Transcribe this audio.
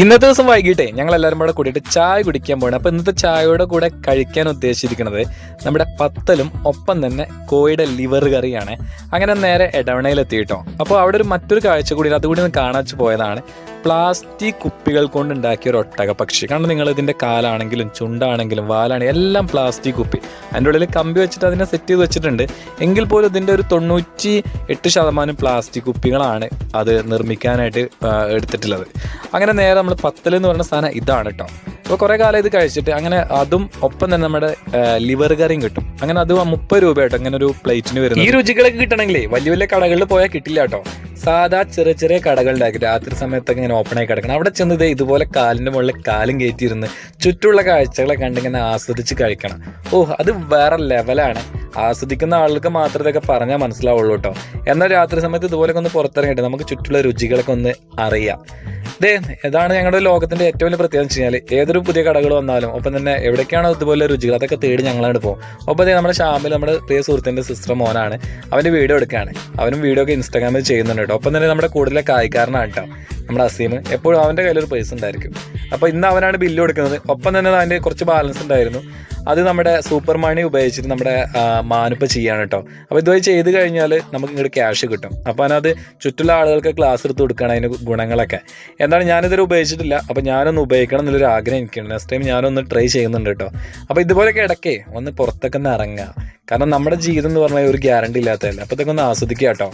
ഇന്നത്തെ ദിവസം വൈകിട്ടേ ഞങ്ങൾ എല്ലാവരും കൂടെ കൂടിയിട്ട് ചായ കുടിക്കാൻ പോകണം. അപ്പോൾ ഇന്നത്തെ ചായയുടെ കൂടെ കഴിക്കാൻ ഉദ്ദേശിച്ചിരിക്കുന്നത് നമ്മുടെ പത്തലും ഒപ്പം തന്നെ കോഴിയുടെ ലിവർ കറിയാണ്. അങ്ങനെ നേരെ എടവണയിലെത്തിയിട്ടോ. അപ്പോൾ അവിടെ മറ്റൊരു കാഴ്ച കൂടി അതുകൂടി ഒന്ന് കാണാച്ച് പോയതാണ്. പ്ലാസ്റ്റിക് കുപ്പികൾ കൊണ്ടുണ്ടാക്കിയ ഒരു ഒട്ടക പക്ഷി. കാരണം നിങ്ങൾ ഇതിൻ്റെ കാലാണെങ്കിലും ചുണ്ടാണെങ്കിലും വാലാണെങ്കിലും എല്ലാം പ്ലാസ്റ്റിക് കുപ്പി. അതിൻ്റെ ഉള്ളിൽ കമ്പി വെച്ചിട്ട് അതിനെ സെറ്റ് ചെയ്ത് വെച്ചിട്ടുണ്ട്. എങ്കിൽ പോലും ഇതിൻ്റെ ഒരു 98% പ്ലാസ്റ്റിക് കുപ്പികളാണ് അത് നിർമ്മിക്കാനായിട്ട് എടുത്തിട്ടുള്ളത്. അങ്ങനെ നേരെ നമ്മൾ പത്തൽ എന്ന് പറയുന്ന സാധനം ഇതാണ് കേട്ടോ. അപ്പോൾ കുറേ കാലം ഇത് കഴിച്ചിട്ട് അങ്ങനെ അതും ഒപ്പം തന്നെ നമ്മുടെ ലിവർ കറിയും കിട്ടും. അങ്ങനെ അത് 30 രൂപ കേട്ടോ അങ്ങനെ ഒരു പ്ലേറ്റിന് വരുന്നത്. ഈ രുചികളൊക്കെ കിട്ടണമെങ്കിലേ വലിയ വലിയ കടകളിൽ പോയാൽ കിട്ടില്ല കേട്ടോ. സാധാ ചെറിയ ചെറിയ കടകളുണ്ടാക്കി രാത്രി സമയത്തൊക്കെ ഇങ്ങനെ ഓപ്പണായി കിടക്കണം. അവിടെ ചെന്നത് ഇതുപോലെ കാലിൻ്റെ മുകളിൽ കാലും കയറ്റിയിരുന്ന് ചുറ്റുമുള്ള കാഴ്ചകളെ കണ്ടിങ്ങനെ ആസ്വദിച്ച് കഴിക്കണം. അത് വേറെ ലെവലാണ്. ആസ്വദിക്കുന്ന ആളുകൾക്ക് മാത്രമേ ഇതൊക്കെ പറഞ്ഞാൽ മനസ്സിലാവുള്ളൂ കേട്ടോ. എന്നാൽ രാത്രി സമയത്ത് ഇതുപോലൊക്കെ ഒന്ന് പുറത്തിറങ്ങിയിട്ട് നമുക്ക് ചുറ്റുള്ള രുചികളൊക്കെ ഒന്ന് അറിയാം. ഇതാണ് ഞങ്ങളുടെ ലോകത്തിന്റെ ഏറ്റവും വലിയ പ്രത്യേകത വെച്ച് കഴിഞ്ഞാൽ ഏതൊരു പുതിയ കടകൾ വന്നാലും ഒപ്പം തന്നെ എവിടേക്കാണോ ഇതുപോലെ രുചികൾ അതൊക്കെ തേടി ഞങ്ങളാണ് പോകും. ഒപ്പം നമ്മുടെ ഷാമിൽ നമ്മുടെ പ്രിയ സുഹൃത്തിൻ്റെ സിസ്റ്റർ മോനാണ്. അവൻ്റെ വീഡിയോ എടുക്കുകയാണ്. അവനും വീഡിയോ ഒക്കെ ഇൻസ്റ്റാഗ്രാമിൽ ചെയ്യുന്നുണ്ട് കേട്ടോ. ഒപ്പം തന്നെ നമ്മുടെ കൂടുതലെ കായിക്കാരനാണ് കേട്ടോ നമ്മുടെ അസീം. എപ്പോഴും അവൻ്റെ കയ്യിലൊരു പൈസ ഉണ്ടായിരിക്കും. അപ്പോൾ ഇന്ന് അവനാണ് ബില്ല് കൊടുക്കുന്നത്. ഒപ്പം തന്നെ അതിൻ്റെ കുറച്ച് ബാലൻസ് ഉണ്ടായിരുന്നു. അത് നമ്മുടെ സൂപ്പർ മണി ഉപയോഗിച്ചിട്ട് നമ്മുടെ മാനുപ്പ ചെയ്യാണ് കേട്ടോ. അപ്പോൾ ഇതുവരെ ചെയ്ത് കഴിഞ്ഞാൽ നമുക്ക് ഇങ്ങോട്ട് ക്യാഷ് കിട്ടും. അപ്പോൾ അതിനത് ചുറ്റുള്ള ആളുകൾക്ക് ക്ലാസ് എടുത്ത് കൊടുക്കണം അതിന് ഗുണങ്ങളൊക്കെ. എന്താണ് ഞാനിതുവരെ ഉപയോഗിച്ചിട്ടില്ല. അപ്പോൾ ഞാനൊന്ന് ഉപയോഗിക്കണം എന്നുള്ളൊരു ആഗ്രഹം എനിക്കുണ്ട്. നെക്സ്റ്റ് ടൈം ഞാനൊന്ന് ട്രൈ ചെയ്യുന്നുണ്ട് കേട്ടോ. അപ്പോൾ ഇതുപോലെയൊക്കെ ഇടയ്ക്കേ ഒന്ന് പുറത്തൊക്കെ ഒന്ന് ഇറങ്ങുക. കാരണം നമ്മുടെ ജീവിതം എന്ന് പറഞ്ഞാൽ ഒരു ഗ്യാരണ്ടി ഇല്ലാത്തതല്ല. അപ്പോൾ ഇതൊക്കെ ഒന്ന് ആസ്വദിക്കുക കേട്ടോ.